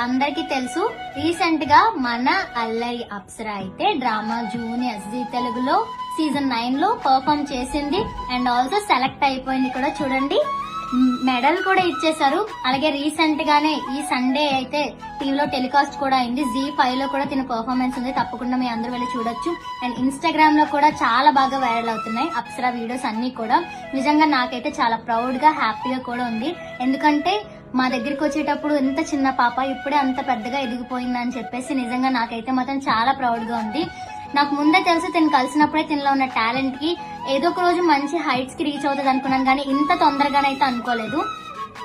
అందరికి తెలుసు రీసెంట్ గా మన అల్లరి అప్సర అయితే డ్రామా జూనియర్స్ జీ తెలుగులో సీజన్ 9 లో పర్ఫామ్ చేసింది అండ్ ఆల్సో సెలెక్ట్ అయిపోయింది కూడా. చూడండి మెడల్ కూడా ఇచ్చేసారు. అలాగే రీసెంట్ గానే ఈ సండే అయితే టీవీలో టెలికాస్ట్ కూడా అయింది. జీ5 లో కూడా తిన పర్ఫార్మెన్స్ ఉంది, తప్పకుండా మీ అందరూ వెళ్ళి చూడొచ్చు. అండ్ ఇన్స్టాగ్రామ్ లో కూడా చాలా బాగా వైరల్ అవుతున్నాయి అప్సరా వీడియోస్ అన్ని కూడా. నిజంగా నాకైతే చాలా ప్రౌడ్ గా హ్యాపీగా కూడా ఉంది. ఎందుకంటే మా దగ్గరికి వచ్చేటప్పుడు ఎంత చిన్న పాప ఇప్పుడే అంత పెద్దగా ఎదిగిపోయిందని చెప్పేసి నిజంగా నాకైతే మాత్రం చాలా ప్రౌడ్ గా ఉంది. నాకు ముందే తెలుసు తిను కలిసినప్పుడే తినలో ఉన్న టాలెంట్ కి ఏదో ఒక రోజు మంచి హైట్స్ కి రీచ్ అవుతుంది అనుకున్నాను, కానీ ఇంత తొందరగానైతే అనుకోలేదు.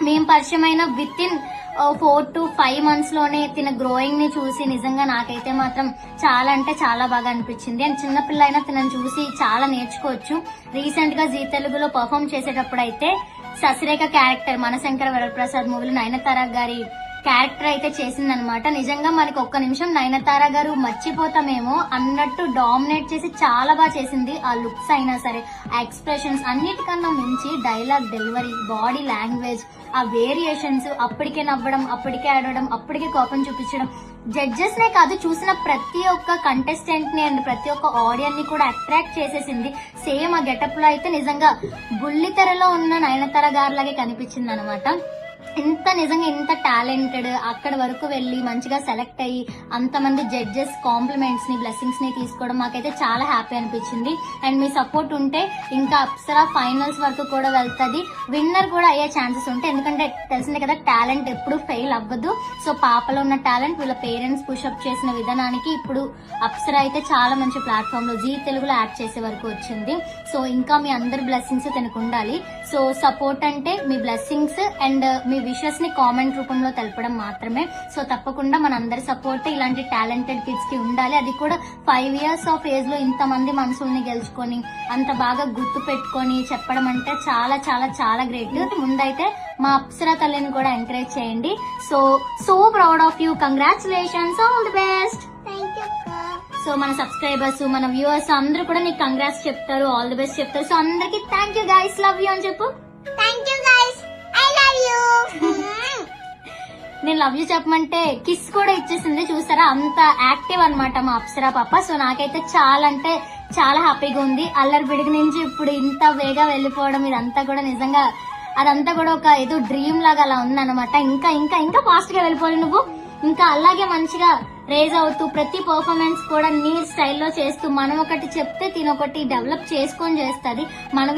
మేము పరిచయమైన విత్ ఇన్ 4 to 5 months లోనే తిన గ్రోయింగ్ ని చూసి నిజంగా నాకైతే మాత్రం చాలా అంటే చాలా బాగా అనిపించింది. అండ్ చిన్నపిల్ల అయినా తినని చూసి చాలా నేర్చుకోవచ్చు. రీసెంట్ గా జీ తెలుగులో పర్ఫామ్ చేసేటప్పుడు అయితే ససిరేఖ క్యారెక్టర్ మనశంకర వరప్రసాద్ మూవీలో నయనతార గారి క్యారెక్టర్ అయితే చేసిందనమాట. నిజంగా మనకి ఒక్క నిమిషం నయనతార గారు మర్చిపోతామేమో అన్నట్టు డామినేట్ చేసి చాలా బాగా చేసింది. ఆ లుక్స్ అయినా సరే, ఆ ఎక్స్ప్రెషన్స్ అన్నిటికన్నా మించి డైలాగ్ డెలివరీ, బాడీ లాంగ్వేజ్, ఆ వేరియేషన్స్, అప్పటికే నవ్వడం, అప్పటికే ఆడడం, అప్పటికే కోపం చూపించడం, జడ్జెస్ నే కాదు చూసిన ప్రతి ఒక్క కంటెస్టెంట్ ని అండ్ ప్రతి ఒక్క ఆడియన్స్ ని కూడా అట్రాక్ట్ చేసేసింది. సేమ్ ఆ గెటప్ లో అయితే నిజంగా బుల్లితెరలో ఉన్న నయనతార గారిలాగే కనిపించింది అనమాట. నిజంగా ఇంత టాలెంటెడ్ అక్కడ వరకు వెళ్లి మంచిగా సెలెక్ట్ అయ్యి అంతమంది జడ్జెస్ కాంప్లిమెంట్స్ ని బ్లెస్సింగ్స్ ని తీసుకోవడం మాకైతే చాలా హ్యాపీ అనిపించింది. అండ్ మీ సపోర్ట్ ఉంటే ఇంకా అప్సరా ఫైనల్స్ వరకు కూడా వెళ్తుంది, విన్నర్ కూడా అయ్యే ఛాన్సెస్ ఉంటాయి. ఎందుకంటే తెలిసిందే కదా టాలెంట్ ఎప్పుడు ఫెయిల్ అవ్వదు. సో పాపలో ఉన్న టాలెంట్ వీళ్ళ పేరెంట్స్ పుషప్ చేసిన విధానానికి ఇప్పుడు అప్సరా అయితే చాలా మంచి ప్లాట్ఫామ్ లో జీ తెలుగులో యాక్ట్ చేసే వరకు వచ్చింది. సో ఇంకా మీ అందరి బ్లెస్సింగ్స్ తనకు ఉండాలి. సో సపోర్ట్ అంటే మీ బ్లెస్సింగ్స్ అండ్ మీ విషెస్ ని కామెంట్ రూపంలో తెలపడం మాత్రమే. సో తప్పకుండా మన అందరి సపోర్ట్ ఇలాంటి టాలెంటెడ్ కిడ్స్ కి ఉండాలి. అది కూడా 5 years ఆఫ్ ఏజ్ లో ఇంతమంది మనసుల్ని గెలుచుకొని అంత బాగా గుర్తు పెట్టుకొని చెప్పడం అంటే చాలా చాలా చాలా గ్రేట్. ముందైతే మా అప్సరా తల్లిని కూడా ఎంకరేజ్ చేయండి. So proud of you, congratulations, all the best. So మన సబ్స్క్రైబర్స్, మన వ్యూవర్స్ అందరూ కూడా నీకు కంగ్రాట్స్ చెప్తారు, ఆల్ ది బెస్ట్ చెప్తారు. సో అందరికి thank you guys, love you అని చెప్పు. Thank you guys, I love you. నేను లవ్ యూ చెప్పమంటే కిస్ కూడా ఇచ్చేసింది. చూసారా అంత యాక్టివ్ అన్నమాట మా అప్సరా పాప. సో నాకైతే చాలా అంటే చాలా హ్యాపీగా ఉంది. అల్లరి బిడికి నుంచి ఇప్పుడు ఇంత వేగా వెళ్ళిపోవడం ఇదంతా కూడా నిజంగా అదంతా కూడా ఒక ఏదో డ్రీమ్ లాగా అలా ఉందన్నమాట. ఇంకా ఇంకా ఇంకా ఫాస్ట్ గా వెళ్ళిపోవాలి నువ్వు. ఇంకా అలాగే మంచిగా రేజ్ అవుతూ ప్రతి పర్ఫార్మెన్స్ కూడా నీ స్టైల్లో చేస్తూ మనం ఒకటి చెప్తే తినొకటి డెవలప్ చేసుకొని చేస్తుంది. మనవి